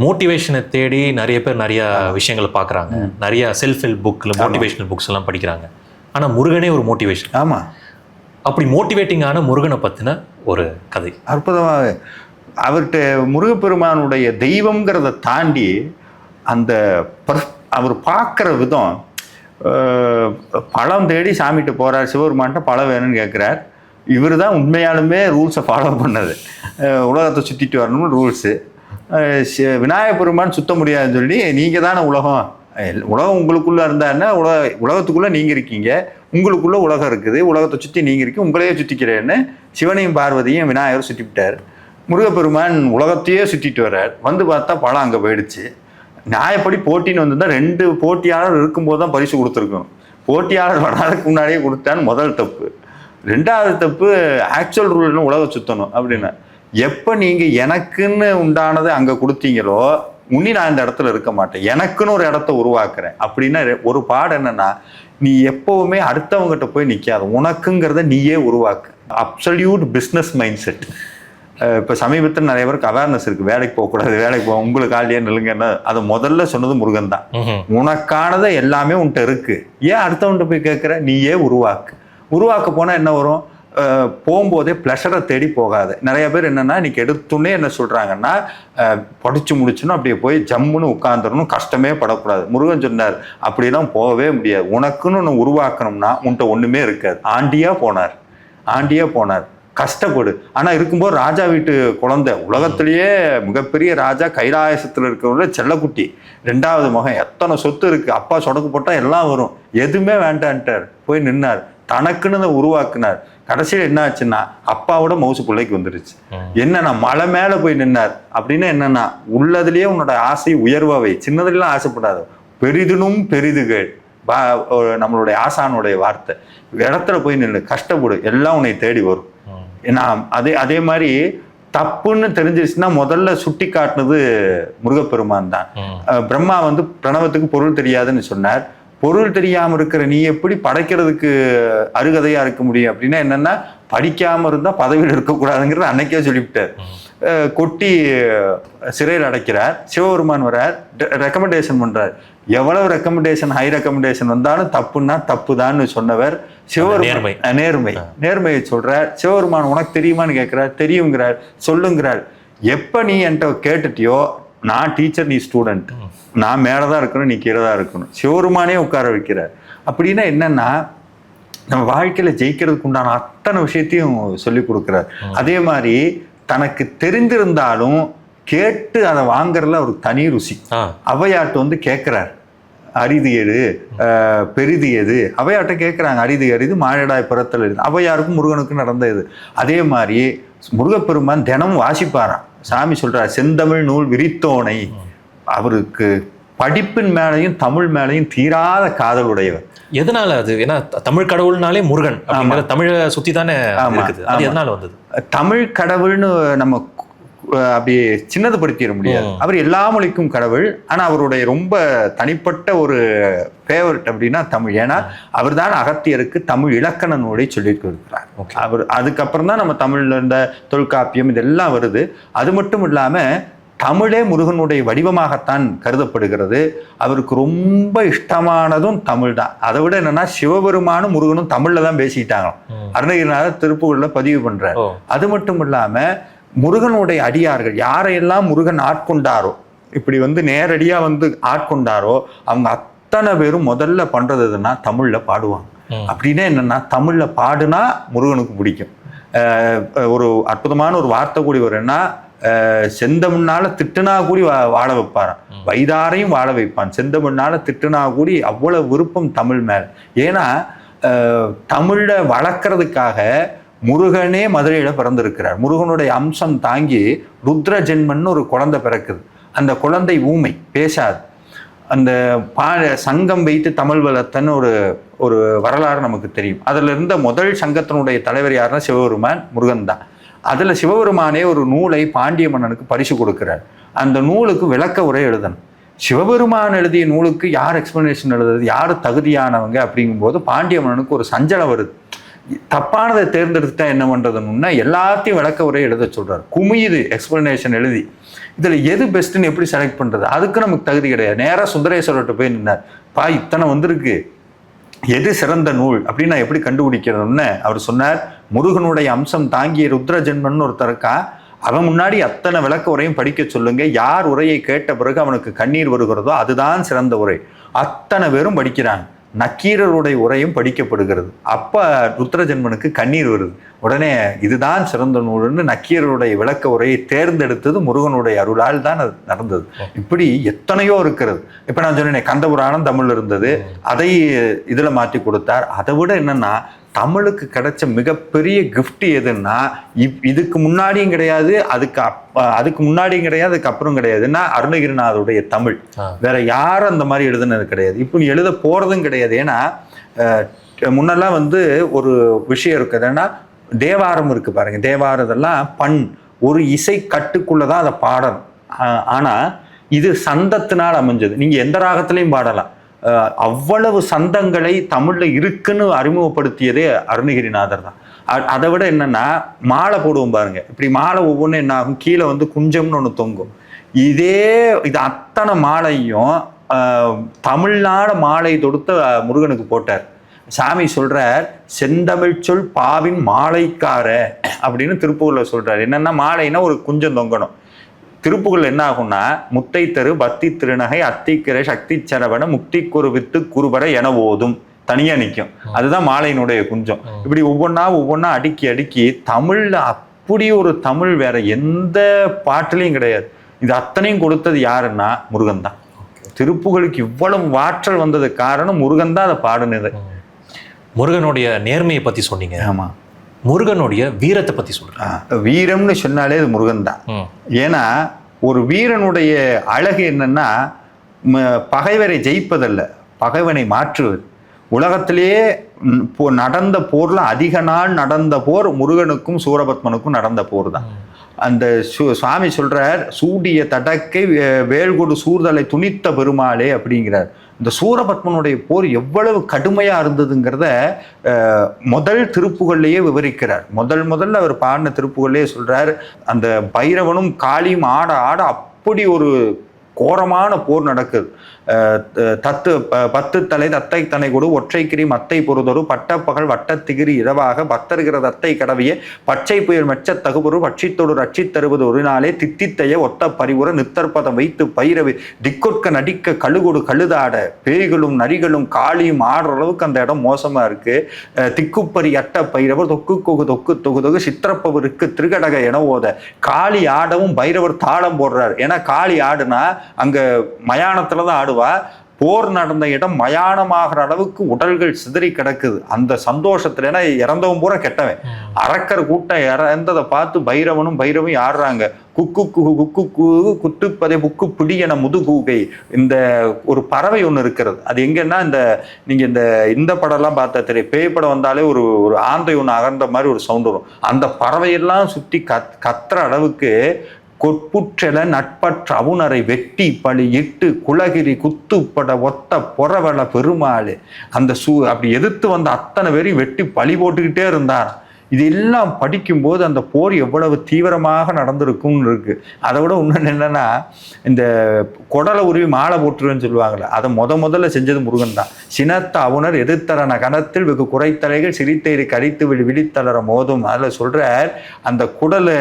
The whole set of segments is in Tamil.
மோட்டிவேஷனை தேடி நிறைய பேர் நிறைய விஷயங்களை பார்க்குறாங்க, நிறைய செல்ஃப் ஹெல்ப் புக்கில் மோட்டிவேஷனல் புக்ஸ் எல்லாம் படிக்கிறாங்க. ஆனால் முருகனே ஒரு மோட்டிவேஷன். ஆமாம், அப்படி மோட்டிவேட்டிங்கான முருகனை பற்றின ஒரு கதை அற்புதமாக. அவர்கிட்ட முருகப்பெருமானுடைய தெய்வங்கிறத தாண்டி அந்த அவர் பார்க்குற விதம், பழம் தேடி சாமிகிட்ட போகிறார், சிவபெருமான்கிட்ட பழம் வேணும்னு கேட்குறார். இவர் தான் உண்மையாலுமே ரூல்ஸை ஃபாலோ பண்ணது, உலகத்தை சுற்றிட்டு வரணும்னு ரூல்ஸு. விநாயகப் பெருமான் சுத்த முடியாதுன்னு சொல்லி, நீங்கள் தானே உலகம், உலகம் உங்களுக்குள்ளே இருந்தாருன்னா உலகத்துக்குள்ளே நீங்கள் இருக்கீங்க, உங்களுக்குள்ளே உலகம் இருக்குது, உலகத்தை சுற்றி நீங்கள் இருக்கீங்க, உங்களையே சுற்றிக்கிறேன்னு சிவனையும் பார்வதியும் விநாயகர் சுற்றிவிட்டார். முருகப்பெருமான் உலகத்தையே சுற்றிட்டு வர்றார். வந்து பார்த்தா பழம் அங்கே போயிடுச்சு. நியாயப்படி போட்டின்னு வந்திருந்தால் 2 போட்டியாளர் இருக்கும்போது தான் பரிசு கொடுத்துருக்கணும். போட்டியாளர் வராதுக்கு முன்னாடியே கொடுத்தான்னு முதல் தப்பு. 2வது தப்பு, ஆக்சுவல் ரூல்னு உலகம் சுற்றணும் அப்படின்னா, எப்போ நீங்கள் எனக்குன்னு உண்டானதை அங்கே கொடுத்தீங்களோ உன்னி நான் இந்த இடத்துல இருக்க மாட்டேன், எனக்குன்னு ஒரு இடத்த உருவாக்குறேன் அப்படின்னா ஒரு பாடம் என்னன்னா, நீ எப்போவுமே அடுத்தவங்ககிட்ட போய் நிற்காத, உனக்குங்கிறத நீயே உருவாக்கு. Absolute business mind set. இப்போ சமீபத்தில் நிறைய பேருக்கு அவேர்னஸ் இருக்குது, வேலைக்கு போகக்கூடாது, வேலைக்கு போக உங்களுக்கு ஆள்லையே நில்லுங்கன்னா, அதை முதல்ல சொன்னது முருகன் தான். உனக்கானதை எல்லாமே உன்கிட்ட இருக்கு, ஏன் அடுத்தவன்கிட்ட போய் கேட்குற, நீயே உருவாக்கு. உருவாக்க போனால் என்ன வரும், போகும்போதே ப்ளஷரை தேடி போகாது. நிறைய பேர் என்னென்னா இன்னைக்கு எடுத்துன்னே என்ன சொல்கிறாங்கன்னா, படித்து முடிச்சுன்னா அப்படியே போய் ஜம்முன்னு உட்காந்துடணும், கஷ்டமே படக்கூடாது. முருகன் சொன்னார் அப்படிலாம் போகவே முடியாது, உனக்குன்னு ஒன்று உருவாக்கணும்னா உன்கிட்ட ஒன்றுமே இருக்காது. ஆண்டியா போனார், கஷ்டப்படு. ஆனால் இருக்கும்போது ராஜா வீட்டு குழந்தை, உலகத்திலேயே மிகப்பெரிய ராஜா, கைலாயசத்தில் இருக்கிறவங்க செல்லக்குட்டி, 2வது மகன், எத்தனை சொத்து இருக்குது, அப்பா சொடக்கு போட்டால் எல்லாம் வரும், எதுவுமே வேண்டான்ட்டார், போய் நின்னார், தனக்குன்னு உருவாக்குனார். கடைசியில் என்ன ஆச்சுன்னா அப்பாவோட மவுசு பிள்ளைக்கு வந்துருச்சு. என்னன்னா மலை மேலே போய் நின்னார். அப்படின்னா என்னன்னா, உள்ளதுலேயே உன்னோட ஆசை உயர்வாவை, சின்னதுலாம் ஆசைப்படாத, பெரிதினும் பெரிதுகள் நம்மளுடைய ஆசானுடைய வார்த்தை. இடத்துல போய் நின்று கஷ்டப்படு, எல்லாம் உன்னை தேடி வரும். ஏன்னா அதே மாதிரி தப்புன்னு தெரிஞ்சிருச்சுன்னா முதல்ல சுட்டி காட்டினது முருகப்பெருமான் தான். பிரம்மா வந்து பிரணவத்துக்கு பொருள் தெரியாதுன்னு சொன்னார். பொருள் தெரியாமல் இருக்கிற நீ எப்படி படைக்கிறதுக்கு அருகதையா இருக்க முடியும் அப்படின்னா என்னன்னா, படிக்காம இருந்தால் பதவியில் இருக்கக்கூடாதுங்கிறது அன்னைக்கே சொல்லிவிட்டார். கொட்டி சிறையில் அடைக்கிறார். சிவபெருமான் வரார், ரெக்கமெண்டேஷன் பண்றார். எவ்வளவு ரெக்கமெண்டேஷன், ஹை ரெக்கமெண்டேஷன் வந்தாலும் தப்புன்னா தப்பு தான் சொன்னவர் சிவபெருமான். நேர்மையை சொல்றார். சிவபெருமான் உனக்கு தெரியுமான்னு கேட்கிறார். தெரியுங்கிறார். சொல்லுங்கிறார். எப்ப நீ என்கிட்ட கேட்டுட்டியோ, நான் டீச்சர், நீ ஸ்டூடெண்ட், நான் மேலதான் இருக்கணும், நீ கீழே தான் இருக்கணும், சிவபெருமானே உட்கார வைக்கிறார். அப்படின்னா என்னன்னா, நம்ம வாழ்க்கையில ஜெயிக்கிறதுக்கு உண்டான அத்தனை விஷயத்தையும் சொல்லி கொடுக்கிறார். அதே மாதிரி தனக்கு தெரிந்திருந்தாலும் கேட்டு அதை வாங்குறதுல ஒரு தனி ருசி. ஔவையார்ட்ட வந்து கேட்கிறார், அரிது எது பெரிது எது, ஔவையார்ட்ட கேட்கிறாங்க, அரிது அரிது மானிடாய் பிறத்தல் எது. ஔவையாருக்கும் முருகனுக்கும் நடந்தது. அதே மாதிரி முருகப்பெருமான் தினமும் வாசிப்பாராம். சாமி சொல்றார், செந்தமிழ் நூல் விரித்தோனை. அவருக்கு படிப்பின் மேலையும் தமிழ் மேலையும் தீராத காதல் உடையவர். எதனால அது? ஏன்னா தமிழ் கடவுள்னாலே முருகன், தமிழை சுத்தி தானே இருக்குது. அது எதனால வந்தது? தமிழ் கடவுள்னு நம்ம அப்படி சின்னதுபடுத்திட முடியாது. அவர் எல்லா மொழிக்கும் கடவுள். ஆனா அவருடைய ரொம்ப தனிப்பட்ட ஒரு ஃபேவரட் அப்படின்னா தமிழ். ஏன்னா அவர் தான் அகத்தியருக்கு தமிழ் இலக்கண நூலை சொல்லிட்டு இருக்கிறார். அவர் அதுக்கப்புறம் தான் நம்ம தமிழ்ல இருந்த தொல்காப்பியம் இதெல்லாம் வருது. அது மட்டும் இல்லாம தமிழே முருகனுடைய வடிவமாகத்தான் கருதப்படுகிறது. அவருக்கு ரொம்ப இஷ்டமானதும் தமிழ் தான். அதை விட என்னன்னா, சிவபெருமானும் முருகனும் தமிழ்ல தான் பேசிட்டாங்க. அருணகிரிநாதர் திருப்புகழ்ல பதிவு பண்றார். அது மட்டும் இல்லாம முருகனுடைய அடியார்கள் யாரையெல்லாம் முருகன் ஆட்கொண்டாரோ, இப்படி வந்து நேரடியா வந்து ஆட்கொண்டாரோ, அவங்க அத்தனை பேரும் முதல்ல பண்றது எதுன்னா தமிழ்ல பாடுவாங்க. அப்படின்னா என்னன்னா, தமிழ்ல பாடுனா முருகனுக்கு பிடிக்கும். ஒரு அற்புதமான ஒரு வார்த்தை கூடி வரும்னா, செந்தமிழ்னால திட்டுனா கூடி வாழ வைப்பாரான், வைதாரையும் வாழ வைப்பான். செந்தமிழ்னால திட்டுனா கூடி அவ்வளவு விருப்பம் தமிழ் மேல. ஏன்னா தமிழ வளர்க்கறதுக்காக முருகனே மதுரையில பிறந்திருக்கிறார். முருகனுடைய அம்சம் தாங்கி ருத்ர ஜென்மன்னு ஒரு குழந்தை பிறக்குது. அந்த குழந்தை ஊமை, பேசாது. அந்த சங்கம் வைத்து தமிழ் வளர்த்தன்னு ஒரு வரலாறு நமக்கு தெரியும். அதுல இருந்த முதல் சங்கத்தினுடைய தலைவர் யாருன்னா சிவபெருமான், முருகன் தான். அதுல சிவபெருமானே ஒரு நூலை பாண்டிய மன்னனுக்கு பரிசு கொடுக்கிறார். அந்த நூலுக்கு விளக்க உரை எழுதணும். சிவபெருமான் எழுதிய நூலுக்கு யார் எக்ஸ்பிளனேஷன் எழுதுறது, யார் தகுதியானவங்க அப்படிங்கும்போது பாண்டிய மன்னனுக்கு ஒரு சஞ்சலம் வருது. தப்பானதை தேர்ந்தெடுத்துட்டா என்ன பண்றதுன்னா எல்லாத்தையும் விளக்க உரை எழுத சொல்றாரு. குமியுது எக்ஸ்பிளனேஷன் எழுதி. இதுல எது பெஸ்ட்னு எப்படி செலக்ட் பண்றது? அதுக்கு நமக்கு தகுதி கிடையாது. நேரா சுந்தரேஸ்வரர்கிட்ட போய் நின்னார். பா இத்தனை வந்திருக்கு, எது சிறந்த நூல் அப்படின்னு நான் எப்படி கண்டுபிடிக்கிறதுன்னு அவர் சொன்னார். முருகனுடைய அம்சம் தாங்கிய ருத்ர ஜென்மன் ஒருத்தர் இருக்கா, அவன் முன்னாடி அத்தனை விளக்க உரையும் படிக்க சொல்லுங்க. யார் உரையை கேட்ட பிறகு அவனுக்கு கண்ணீர் வருகிறதோ அதுதான் சிறந்த உரை. அத்தனை பேரும் படிக்கிறாங்க. நக்கீரருடைய உரையும் படிக்கப்படுகிறது. அப்ப ருத்ரஜென்மனுக்கு கண்ணீர் வருது. உடனே இதுதான் சிறந்த நூல்னு நக்கீரருடைய விளக்க உரையை தேர்ந்தெடுத்தது முருகனுடைய அருளால் தான் அது நடந்தது. இப்படி எத்தனையோ இருக்கிறது. இப்ப நான் சொன்னேன் கந்தபுராணம் தமிழ்ல இருந்தது, அதை இதுல மாற்றி கொடுத்தார். அதை விட என்னன்னா தமிழுக்கு கிடைச்ச மிகப்பெரிய கிஃப்ட் எதுன்னா இதுக்கு முன்னாடியும் கிடையாது, அதுக்கு முன்னாடியும் கிடையாது, அதுக்கு அப்புறம் கிடையாதுன்னா அருணகிரிநாதருடைய தமிழ். வேற யாரும் அந்த மாதிரி எழுதுனது கிடையாது. இப்போ எழுத போறதும் கிடையாது. ஏன்னா முன்னெல்லாம் ஒரு விஷயம் இருக்குது. ஏன்னா தேவாரம் இருக்கு பாருங்க, தேவாரதெல்லாம் ஒரு இசை கட்டுக்குள்ளதான் அதை பாடணும். ஆனா இது சந்தத்தினால் அமைஞ்சது. நீங்க எந்த ராகத்திலையும் பாடலாம். அவ்வளவு சந்தங்களை தமிழ்ல இருக்குன்னு அறிமுகப்படுத்தியதே அருணகிரிநாதர் தான். அதை விட என்னன்னா மாலை போடுவோம் பாருங்க, இப்படி மாலை ஒவ்வொன்றும் என்ன ஆகும், கீழே குஞ்சம்னு ஒன்று தொங்கும். இது அத்தனை மாலையும் தமிழ்நாடு மாலை தொடுத்த முருகனுக்கு போட்டார். சாமி சொல்றார், செந்தமிழ் சொல் பாவின் மாலைக்கார அப்படின்னு திருப்புகழ்ல சொல்றாரு. என்னன்னா மாலைன்னா ஒரு குஞ்சம் தொங்கணும். திருப்புகள் என்ன ஆகும்னா முத்தை தரு பக்தி திருநகை அத்திக்கிரை சக்தி சரவண முக்திக்கொரு வித்து குருபர என ஓதும் தனியா நிற்கும். அதுதான் மாலையினுடைய குஞ்சம். இப்படி ஒவ்வொன்னா அடுக்கி தமிழ்ல அப்படி ஒரு தமிழ் வேற எந்த பாட்டிலையும் கிடையாது. இது அத்தனையும் கொடுத்தது யாருன்னா முருகன் தான். திருப்புகளுக்கு இவ்வளவு ஆற்றல் வந்தது காரணம் முருகன் தான் அதை பாடுனது. முருகனுடைய நேர்மையை பத்தி சொன்னீங்க. ஆமா, முருகனுடைய வீரத்தை பத்தி சொல்றேன். வீரம்னு சொன்னாலே அது முருகன் தான். ஏன்னா ஒரு வீரனுடைய அழகு என்னன்னா பகைவரை ஜெயிப்பதல்ல, பகைவனை மாற்றுவது. உலகத்திலேயே நடந்த போர்ல அதிக நாள் நடந்த போர் முருகனுக்கும் சூரபத்மனுக்கும் நடந்த போர் தான். அந்த சுவாமி சொல்றார், சூடிய தடக்கை வேல்கொடு சூர்தலை துணித்த பெருமாளே அப்படிங்கிறார். இந்த சூரபத்மனுடைய போர் எவ்வளவு கடுமையா இருந்ததுங்கிறத முதல் திருப்புகள்லயே விவரிக்கிறார். முதல்ல அவர் பாடின திருப்புகள்லயே சொல்றார், அந்த பைரவனும் காளியும் ஆட அப்படி ஒரு கோரமான போர் நடக்குது. 10 தலை தத்தை தனை கொடு ஒற்றைக்கிரி மத்தை பொறுதொரு பட்டப்பகல் வட்டத்திகிரி இரவாக பக்தர்கிற தத்தை கடவிய பச்சை புயல் மெச்ச தகுபொரு பட்சித்தொடு ரட்சித் தருவது ஒரு நாளே தித்தித்தைய ஒத்த பரிவுற நித்தற்பதம் வைத்து பைரவி திக்கொட்க நடிக்க கழுகொடு கழுதாட பேய்களும் நரிகளும் காளியும் ஆடுற அளவுக்கு அந்த இடம் மோசமா இருக்கு. திக்குப்பரி அட்ட பைரவர் தொக்கு கொகு தொக்கு தொகு தொகு சித்திரப்பவருக்கு திருகடக என ஓத காளி ஆடவும் பைரவர் தாளம் போடுறார். ஏன்னா காளி ஆடுனா அங்க மயானத்துலதான் ஆடுவா. போர் நடந்த இடம் மயானமாகிற அளவுக்கு உடல்கள் சிதறி கிடக்குது. அந்த சந்தோஷத்துல, ஏன்னா இறந்தவன் பூரா கெட்டவன், அரக்கர் கூட்டம் இறந்ததை பார்த்து பைரவனும் ஆடுறாங்க. குக்கு குகு குக்கு குகு குட்டுப்பதை புக்கு பிடி என முதுகூகை. இந்த ஒரு பறவை ஒன்று இருக்கிறது. அது எங்கன்னா நீங்க இந்த படம்லாம் பார்த்தா தெரியும், பேய் படம் வந்தாலே ஒரு ஆந்தை ஒன்று அகர்ந்த மாதிரி ஒரு சவுண்ட் வரும். அந்த பறவையெல்லாம் சுற்றி கத்துற அளவுக்கு கொட்புற்றெல நட்பற்ற அவுணரை வெட்டி பழி இட்டு குலகிரி குத்துப்பட ஒத்த பொறவள பெருமாளு. அந்த அப்படி எதிர்த்து வந்த அத்தனை பேரையும் வெட்டி பழி போட்டுக்கிட்டே இருந்தார். இது எல்லாம் படிக்கும்போது அந்த போர் எவ்வளவு தீவிரமாக நடந்திருக்கும்னு இருக்கு. அதை விட இன்னொன்று என்னன்னா, இந்த குடலை உருவி மாலை போட்டுருன்னு சொல்லுவாங்கள்ல, அதை முதல்ல செஞ்சது முருகன் தான். சினத்த அவுணர் எதிர்த்தரன கணத்தில் வெகு குறைத்தலைகள் சிரித்தேறி கரித்து விழித்தளர மோதும். அதில் சொல்றார், அந்த குடலை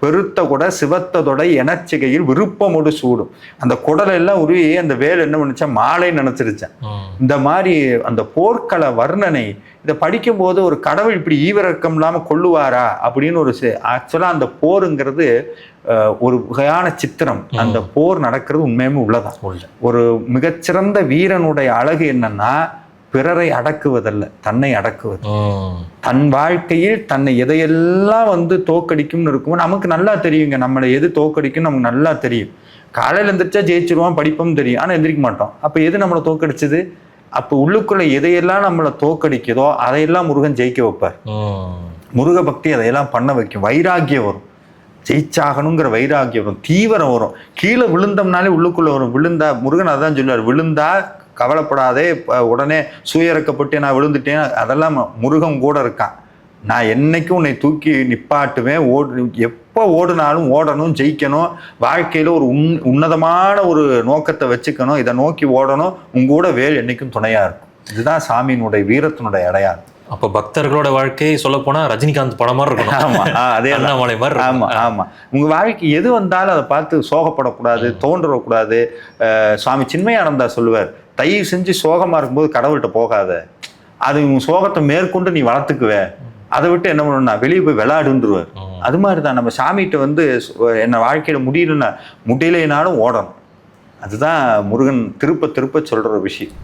பெருத்த குடை சிவத்ததொடை எனச்சிகையில் விருப்பமோடு சூடும். அந்த குடலை எல்லாம் உருவி அந்த வேல் என்ன பண்ணிச்சா மாலை நினைச்சிருச்சேன். இந்த மாதிரி அந்த போர்க்கள வர்ணனை இதை படிக்கும் போது ஒரு கடவுள் இப்படி ஈவிரக்கம் இல்லாம கொள்ளுவாரா அப்படின்னு ஒரு ஆக்சுவலா அந்த போருங்கிறது ஒரு வகையான சித்திரம். அந்த போர் நடக்கிறது உண்மையுமே உள்ளதான். ஒரு மிகச்சிறந்த வீரனுடைய அழகு என்னன்னா பிறரை அடக்குவதல்ல, தன்னை அடக்குவது. தன் வாழ்க்கையில் தன்னை எதையெல்லாம் தோக்கடிக்கும்னு இருக்கும். நமக்கு நல்லா தெரியுங்க, நம்மளை எது தோக்கடிக்கும் நமக்கு நல்லா தெரியும். காலையில் எந்திரிச்சா ஜெயிச்சிருவான், படிப்பும் தெரியும், ஆனா எந்திரிக்க மாட்டோம். அப்ப எது நம்மளை தோக்கடிச்சது? அப்ப உள்ளுக்குள்ள எதையெல்லாம் நம்மளை தோக்கடிக்குதோ அதையெல்லாம் முருகன் ஜெயிக்க வைப்பார். முருக பக்தி அதையெல்லாம் பண்ண வைக்கும். வைராக்கியம் வரும், ஜெயிச்சாகணுங்கிற வைராக்கியம் வரும், தீவிரம் வரும். கீழே விழுந்தோம்னாலே உள்ளுக்குள்ள வரும். விழுந்தா முருகன் அதான் சொல்லுவார், விழுந்தா கவலைப்படாதே, உடனே சுயறக்கப்பட்டு நான் விழுந்துட்டேன், அதெல்லாம் முருகன் கூட இருக்கான். நான் என்னைக்கும் உன்னை தூக்கி நிப்பாட்டுவேன், எப்போ ஓடுனாலும் ஓடணும், ஜெயிக்கணும், வாழ்க்கையில் ஒரு உன்னதமான ஒரு நோக்கத்தை வச்சுக்கணும், இதை நோக்கி ஓடணும், உங்கூட வேல் என்னைக்கும் துணையாக இருக்கும். இதுதான் சாமியினுடைய வீரத்தினுடைய அடையாளம். அப்போ பக்தர்களோட வாழ்க்கையை சொல்ல போனா ரஜினிகாந்த் படம் மாதிரி இருக்கணும். ஆமா, அதே அண்ணாமலை மாதிரி. ஆமா ஆமா. உங்க வாழ்க்கை எது வந்தாலும் அதை பார்த்து சோகப்படக்கூடாது, தோன்றக்கூடாது. சுவாமி சின்மயானந்தா சொல்லுவார், தயவு செஞ்சு சோகமா இருக்கும்போது கடவுள்கிட்ட போகாத, அது உன் சோகத்தை மேற்கொண்டு நீ வளர்த்துக்குவே, அதை விட்டு என்ன பண்ணணும்னா வெளியே போய் விளையாடுன்றுவார். அது மாதிரி தான் நம்ம சாமிகிட்ட வந்து என்ன வாழ்க்கையில முடியலன்னா முடியலைனாலும் ஓடணும். அதுதான் முருகன் திருப்ப திருப்ப சொல்ற விஷயம்.